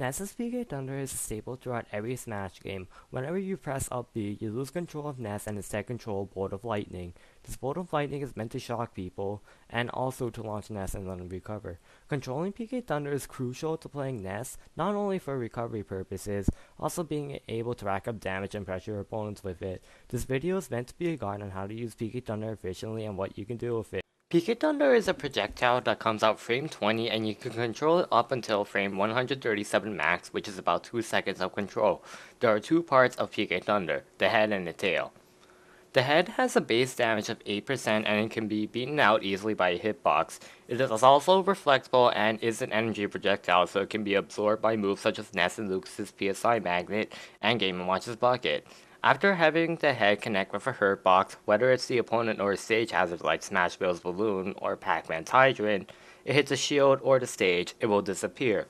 Ness PK Thunder is a staple throughout every Smash game. Whenever you press up B, you lose control of Ness and instead control Bolt of Lightning. This Bolt of Lightning is meant to shock people, and also to launch Ness and let them recover. Controlling PK Thunder is crucial to playing Ness, not only for recovery purposes, also being able to rack up damage and pressure your opponents with it. This video is meant to be a guide on how to use PK Thunder efficiently and what you can do with it. PK Thunder is a projectile that comes out frame 20 and you can control it up until frame 137 max, which is about 2 seconds of control. There are two parts of PK Thunder, the head and the tail. The head has a base damage of 8% and it can be beaten out easily by a hitbox. It is also reflectable and is an energy projectile, so it can be absorbed by moves such as Ness and Lucas's PSI Magnet and Game & Watch's Bucket. After having the head connect with a hurt box, whether it's the opponent or a stage hazard like Smash Bill's Balloon or Pac-Man's Hydrant, it hits a shield or the stage, it will disappear.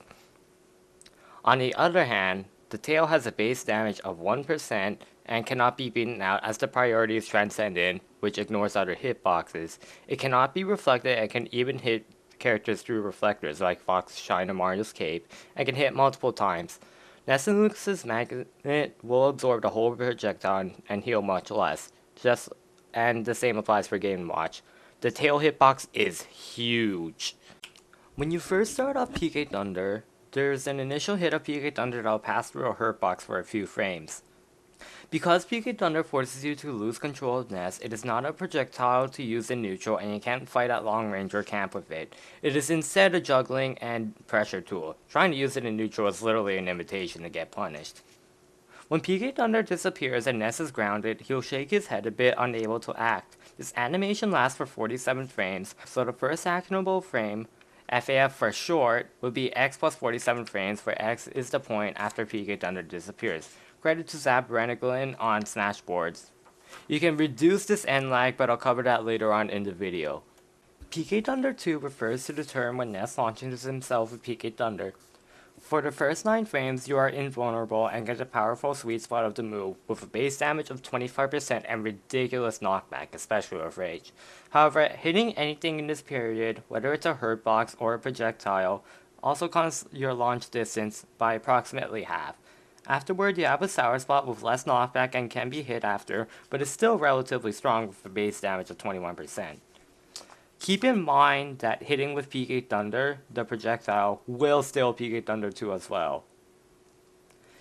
On the other hand, the tail has a base damage of 1% and cannot be beaten out as the priority is Transcendent, which ignores other hitboxes. It cannot be reflected and can even hit characters through reflectors like Fox Shine or Mario's Cape, and can hit multiple times. Ness and Lucas's Magnet will absorb the whole projectile and heal much less, and the same applies for Game & Watch. The tail hitbox is huge. When you first start off PK Thunder, there's an initial hit of PK Thunder that will pass through a hurt box for a few frames. Because PK Thunder forces you to lose control of Ness, it is not a projectile to use in neutral and you can't fight at long range or camp with it. It is instead a juggling and pressure tool. Trying to use it in neutral is literally an invitation to get punished. When PK Thunder disappears and Ness is grounded, he'll shake his head a bit, unable to act. This animation lasts for 47 frames, so the first actionable frame, FAF for short, would be X plus 47 frames, where X is the point after PK Thunder disappears. Credit to Zap Renegolin on Smash boards. You can reduce this end lag, but I'll cover that later on in the video. PK Thunder 2 refers to the term when Ness launches himself with PK Thunder. For the first 9 frames, you are invulnerable and get a powerful sweet spot of the move, with a base damage of 25% and ridiculous knockback, especially with Rage. However, hitting anything in this period, whether it's a hurt box or a projectile, also cuts your launch distance by approximately half. Afterward, you have a sour spot with less knockback and can be hit after, but is still relatively strong with a base damage of 21%. Keep in mind that hitting with PK Thunder, the projectile, will steal PK Thunder 2 as well.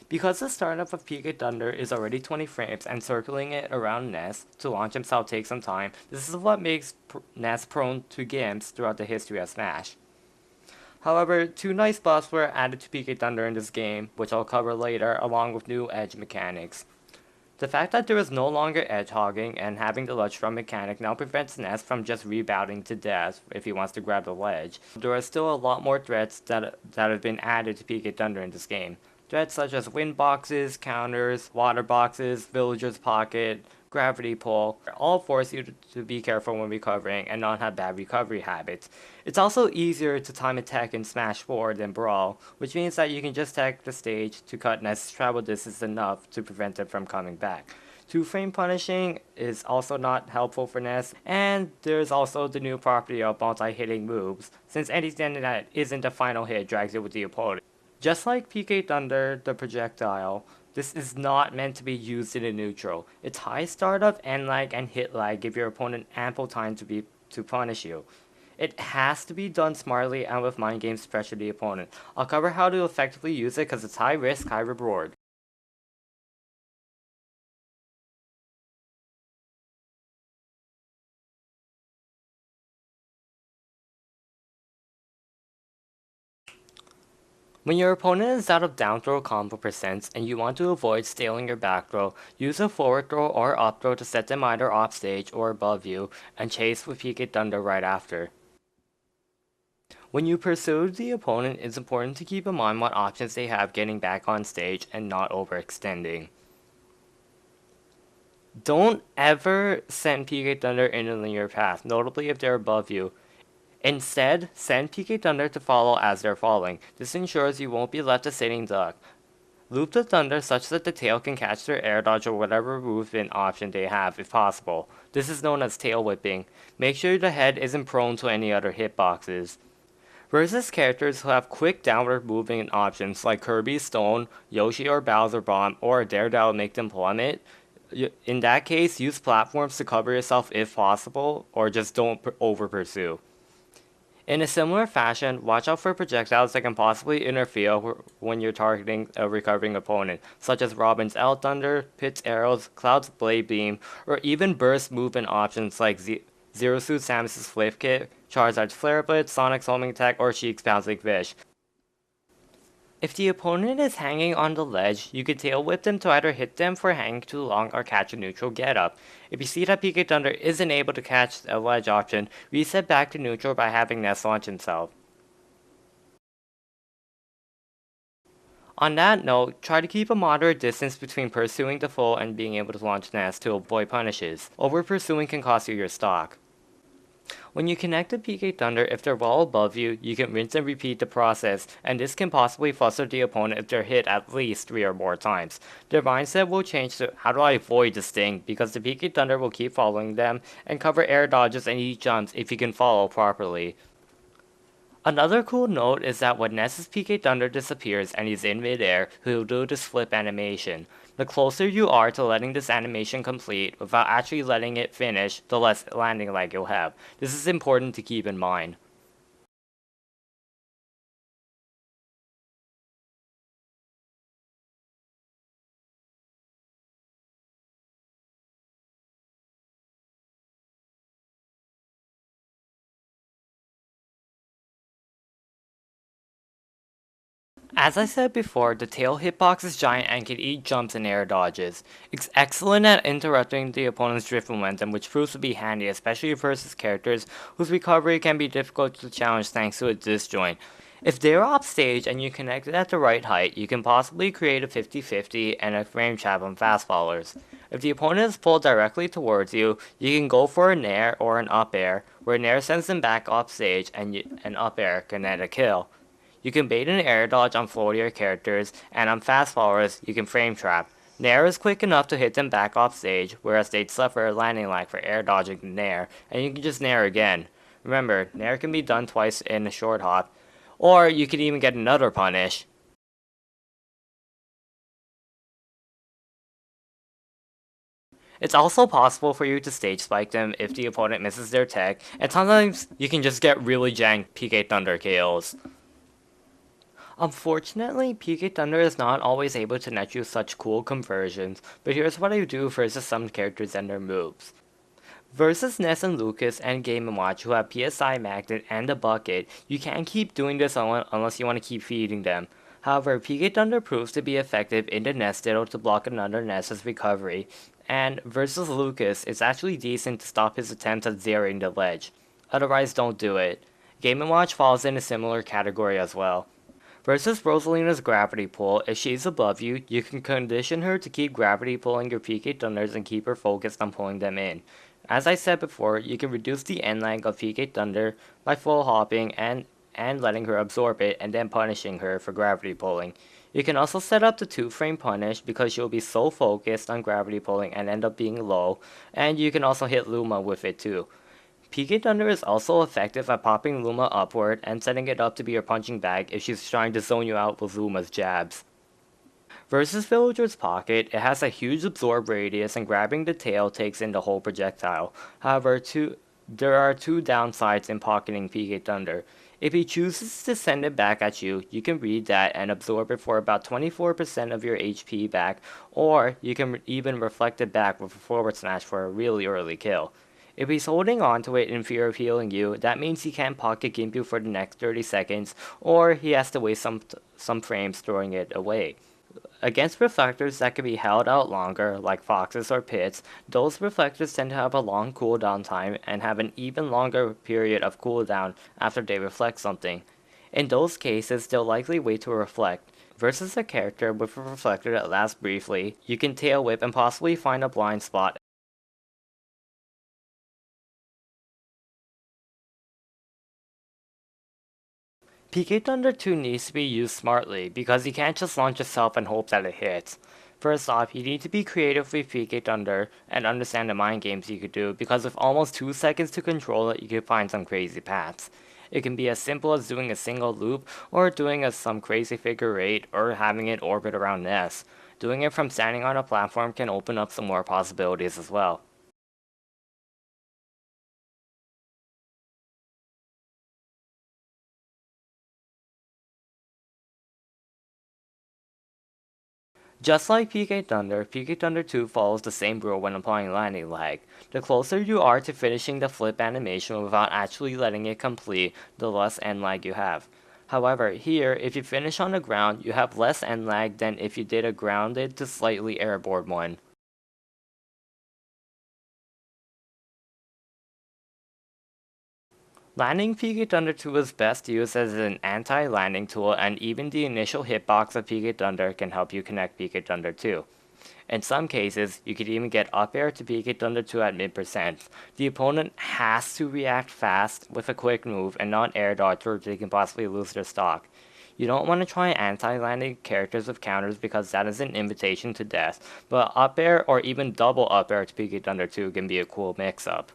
Because the startup of PK Thunder is already 20 frames and circling it around Ness to launch himself takes some time, this is what makes Ness prone to gimps throughout the history of Smash. However, 2 nice buffs were added to PK Thunder in this game, which I'll cover later, along with new edge mechanics. The fact that there is no longer edge hogging and having the ledge throw mechanic now prevents Ness from just rebounding to death if he wants to grab the ledge. There are still a lot more threats that have been added to PK Thunder in this game. Threats such as windboxes, counters, water boxes, villager's pocket, gravity pull, all force you to be careful when recovering and not have bad recovery habits. It's also easier to time attack in Smash 4 than Brawl, which means that you can just tech the stage to cut Ness' travel distance enough to prevent it from coming back. 2-frame punishing is also not helpful for Ness, and there's also the new property of multi-hitting moves, since anything that isn't the final hit drags it with the opponent. Just like PK Thunder, the projectile, this is not meant to be used in a neutral. Its high startup, end lag, and hit lag give your opponent ample time to punish you. It has to be done smartly and with mind games to pressure the opponent. I'll cover how to effectively use it because it's high risk, high reward. When your opponent is out of down throw combo percents and you want to avoid stealing your back throw, use a forward throw or up throw to set them either off stage or above you, and chase with PK Thunder right after. When you pursue the opponent, it's important to keep in mind what options they have getting back on stage and not overextending. Don't ever send PK Thunder in a linear path, notably if they're above you. Instead, send PK Thunder to follow as they're falling. This ensures you won't be left a sitting duck. Loop the Thunder such that the tail can catch their air dodge or whatever movement option they have if possible. This is known as tail whipping. Make sure the head isn't prone to any other hitboxes. Versus characters who have quick downward movement options like Kirby Stone, Yoshi or Bowser Bomb, or a Daredevil make them plummet. In that case, use platforms to cover yourself if possible, or just don't over pursue. In a similar fashion, watch out for projectiles that can possibly interfere when you're targeting a recovering opponent, such as Robin's L Thunder, Pit's Arrows, Cloud's Blade Beam, or even burst movement options like Zero Suit Samus's Flip Kick, Charizard's Flare Blitz, Sonic's Homing Attack, or Sheik's Bouncing Fish. If the opponent is hanging on the ledge, you can tail whip them to either hit them for hanging too long or catch a neutral get up. If you see that PK Thunder isn't able to catch a ledge option, reset back to neutral by having Ness launch himself. On that note, try to keep a moderate distance between pursuing the foe and being able to launch Ness to avoid punishes. Over pursuing can cost you your stock. When you connect to PK Thunder, if they're well above you, you can rinse and repeat the process, and this can possibly frustrate the opponent if they're hit at least 3 or more times. Their mindset will change to, how do I avoid this thing, because the PK Thunder will keep following them, and cover air dodges and eat jumps if you can follow properly. Another cool note is that when Ness's PK Thunder disappears and he's in midair, he'll do this flip animation. The closer you are to letting this animation complete without actually letting it finish, the less landing lag you'll have. This is important to keep in mind. As I said before, the tail hitbox is giant and can eat jumps and air dodges. It's excellent at interrupting the opponent's drift momentum, which proves to be handy, especially versus characters whose recovery can be difficult to challenge thanks to its disjoint. If they're off stage and you connect it at the right height, you can possibly create a 50-50 and a frame trap on fast followers. If the opponent is pulled directly towards you, you can go for a nair or an up air, where nair sends them back off stage and an up air can net a kill. You can bait an air dodge on floatier characters, and on fast followers, you can frame trap. Nair is quick enough to hit them back off stage, whereas they'd suffer a landing lag for air dodging the Nair, and you can just Nair again. Remember, Nair can be done twice in a short hop, or you could even get another punish. It's also possible for you to stage spike them if the opponent misses their tech, and sometimes you can just get really jank PK Thunder KOs. Unfortunately, PK Thunder is not always able to net you such cool conversions, but here's what I do versus some characters and their moves. Versus Ness and Lucas and Game & Watch who have PSI Magnet and a bucket, you can't keep doing this unless you want to keep feeding them. However, PK Thunder proves to be effective in the Ness Diddle to block another Ness's recovery, and versus Lucas, it's actually decent to stop his attempts at zeroing the ledge. Otherwise, don't do it. Game & Watch falls in a similar category as well. Versus Rosalina's Gravity Pull, if she's above you, you can condition her to keep gravity pulling your PK Thunders and keep her focused on pulling them in. As I said before, you can reduce the end lag of PK Thunder by full hopping and letting her absorb it and then punishing her for gravity pulling. You can also set up the 2-frame punish because she'll be so focused on gravity pulling and end up being low, and you can also hit Luma with it too. PK Thunder is also effective at popping Luma upward and setting it up to be your punching bag if she's trying to zone you out with Luma's jabs. Versus Villager's Pocket, it has a huge absorb radius and grabbing the tail takes in the whole projectile. However, there are two downsides in pocketing PK Thunder. If he chooses to send it back at you, you can read that and absorb it for about 24% of your HP back, or you can even reflect it back with a forward smash for a really early kill. If he's holding on to it in fear of healing you, that means he can't pocket Gimp you for the next 30 seconds, or he has to waste some frames throwing it away. Against reflectors that can be held out longer, like Foxes or Pits, those reflectors tend to have a long cooldown time and have an even longer period of cooldown after they reflect something. In those cases, they'll likely wait to reflect. Versus a character with a reflector that lasts briefly, you can tail whip and possibly find a blind spot. PK Thunder 2 needs to be used smartly because you can't just launch yourself and hope that it hits. First off, you need to be creative with PK Thunder and understand the mind games you could do because with almost 2 seconds to control it, you could find some crazy paths. It can be as simple as doing a single loop, or doing some crazy figure eight, or having it orbit around Ness. Doing it from standing on a platform can open up some more possibilities as well. Just like PK Thunder, PK Thunder 2 follows the same rule when applying landing lag. The closer you are to finishing the flip animation without actually letting it complete, the less end lag you have. However, here, if you finish on the ground, you have less end lag than if you did a grounded to slightly airborne one. Landing PK Thunder 2 is best used as an anti-landing tool, and even the initial hitbox of PK Thunder can help you connect PK Thunder 2. In some cases, you could even get up air to PK Thunder 2 at mid%. The opponent has to react fast with a quick move and not air dodge or they can possibly lose their stock. You don't want to try anti-landing characters with counters because that is an invitation to death, but up air or even double up air to PK Thunder 2 can be a cool mix-up.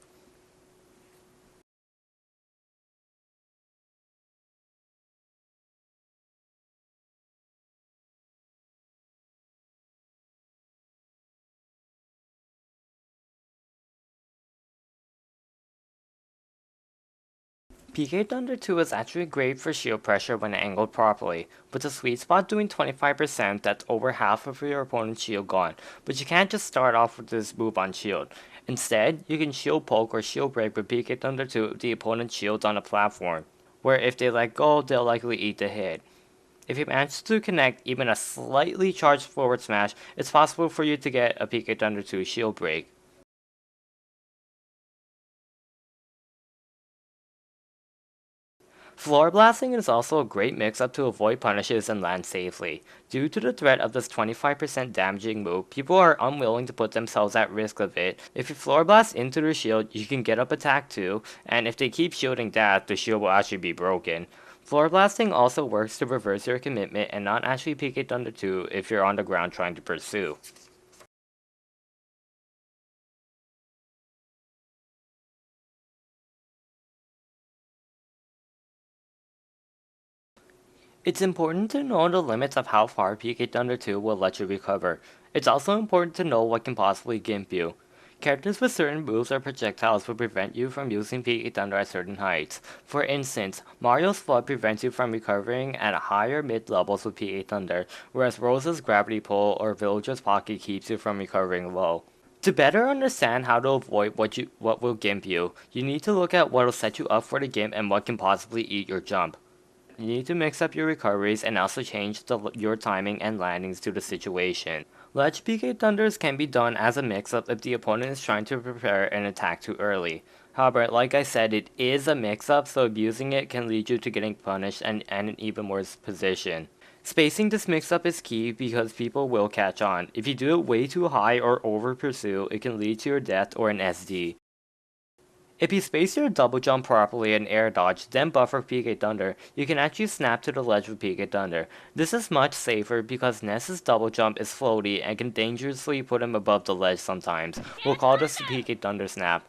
PK Thunder 2 is actually great for shield pressure when angled properly, with the sweet spot doing 25%. That's over half of your opponent's shield gone, but you can't just start off with this move on shield. Instead, you can shield poke or shield break with PK Thunder 2 if the opponent's shields on a platform, where if they let go, they'll likely eat the hit. If you manage to connect even a slightly charged forward smash, it's possible for you to get a PK Thunder 2 shield break. Floorblasting is also a great mix-up to avoid punishes and land safely. Due to the threat of this 25% damaging move, people are unwilling to put themselves at risk of it. If you floorblast into their shield, you can get up attack too, and if they keep shielding that, the shield will actually be broken. Floorblasting also works to reverse your commitment and not actually PK Thunder 2 if you're on the ground trying to pursue. It's important to know the limits of how far PK Thunder 2 will let you recover. It's also important to know what can possibly gimp you. Characters with certain moves or projectiles will prevent you from using PK Thunder at certain heights. For instance, Mario's Flood prevents you from recovering at higher mid-levels with PK Thunder, whereas Rose's Gravity Pull or Villager's Pocket keeps you from recovering low. To better understand how to avoid what will gimp you, you need to look at what will set you up for the gimp and what can possibly eat your jump. You need to mix up your recoveries and also change your timing and landings to the situation. Ledge PK Thunders can be done as a mix-up if the opponent is trying to prepare an attack too early. However, like I said, it is a mix-up, so abusing it can lead you to getting punished and an even worse position. Spacing this mix-up is key because people will catch on. If you do it way too high or over-pursue, it can lead to your death or an SD. If you space your double jump properly and air dodge, then buffer PK Thunder, you can actually snap to the ledge with PK Thunder. This is much safer because Ness's double jump is floaty and can dangerously put him above the ledge sometimes. We'll call this the PK Thunder snap.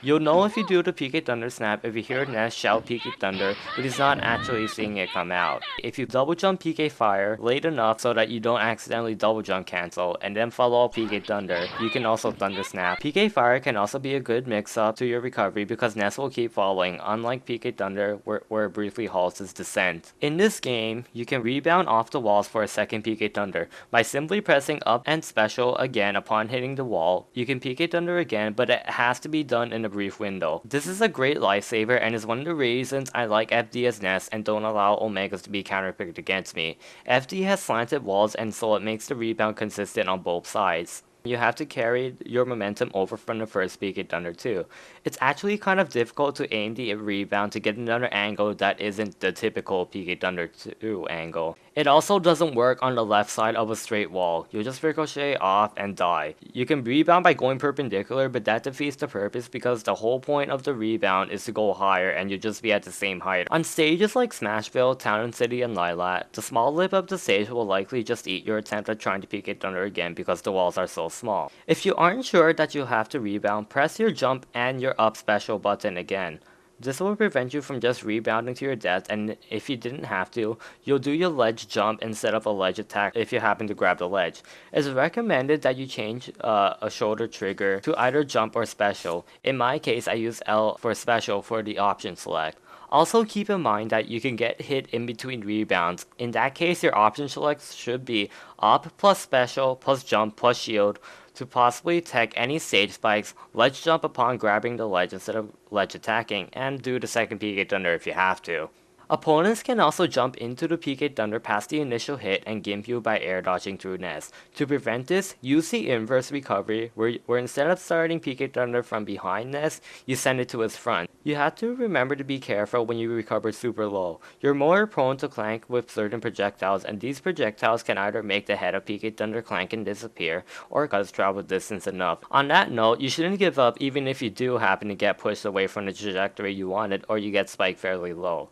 You'll know if you do the PK Thunder snap if you hear Ness shout PK Thunder, but he's not actually seeing it come out. If you double jump PK Fire late enough so that you don't accidentally double jump cancel, and then follow up PK Thunder, you can also Thunder snap. PK Fire can also be a good mix-up to your recovery because Ness will keep following, unlike PK Thunder where it briefly halts his descent. In this game, you can rebound off the walls for a second PK Thunder. By simply pressing up and special again upon hitting the wall, you can PK Thunder again, but it has to be done in a brief window. This is a great lifesaver and is one of the reasons I like FD as Ness and don't allow Omegas to be counterpicked against me. FD has slanted walls and so it makes the rebound consistent on both sides. You have to carry your momentum over from the first PK Thunder too. It's actually kind of difficult to aim the rebound to get another angle that isn't the typical PK Thunder 2 angle. It also doesn't work on the left side of a straight wall. You'll just ricochet off and die. You can rebound by going perpendicular, but that defeats the purpose because the whole point of the rebound is to go higher and you'll just be at the same height. On stages like Smashville, Town and City, and Lilat, the small lip of the stage will likely just eat your attempt at trying to PK Thunder again because the walls are so small. If you aren't sure that you'll have to rebound, press your jump and your up special button again. This will prevent you from just rebounding to your death, and if you didn't have to, you'll do your ledge jump instead of a ledge attack if you happen to grab the ledge. It's recommended that you change a shoulder trigger to either jump or special. In my case, I use L for special for the option select. Also keep in mind that you can get hit in between rebounds. In that case, your option select should be up plus special plus jump plus shield to possibly tech any stage spikes, ledge jump upon grabbing the ledge instead of ledge attacking, and do the second PK Thunder if you have to. Opponents can also jump into the PK Thunder past the initial hit and gimp you by air dodging through Ness. To prevent this, use the inverse recovery, where instead of starting PK Thunder from behind Ness, you send it to his front. You have to remember to be careful when you recover super low. You're more prone to clank with certain projectiles, and these projectiles can either make the head of PK Thunder clank and disappear, or cause travel distance enough. On that note, you shouldn't give up even if you do happen to get pushed away from the trajectory you wanted, or you get spiked fairly low.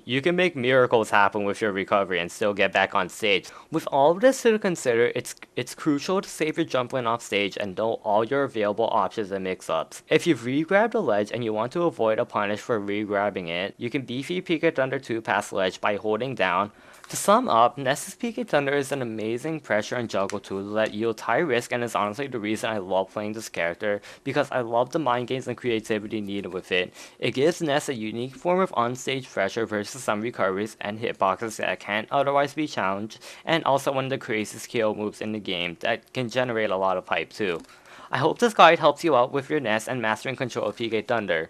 You can make miracles happen with your recovery and still get back on stage. With all of this to consider, it's crucial to save your jump when off stage and know all your available options and mix-ups. If you've re-grabbed a ledge and you want to avoid a punish for re-grabbing it, you can beefy PK Thunder 2 past ledge by holding down. To sum up, Ness PK Thunder is an amazing pressure and juggle tool that yields high risk and is honestly the reason I love playing this character, because I love the mind games and creativity needed with it. It gives Ness a unique form of onstage pressure versus some recoveries and hitboxes that can't otherwise be challenged, and also one of the craziest kill moves in the game that can generate a lot of hype too. I hope this guide helps you out with your Ness and mastering control of PK Thunder.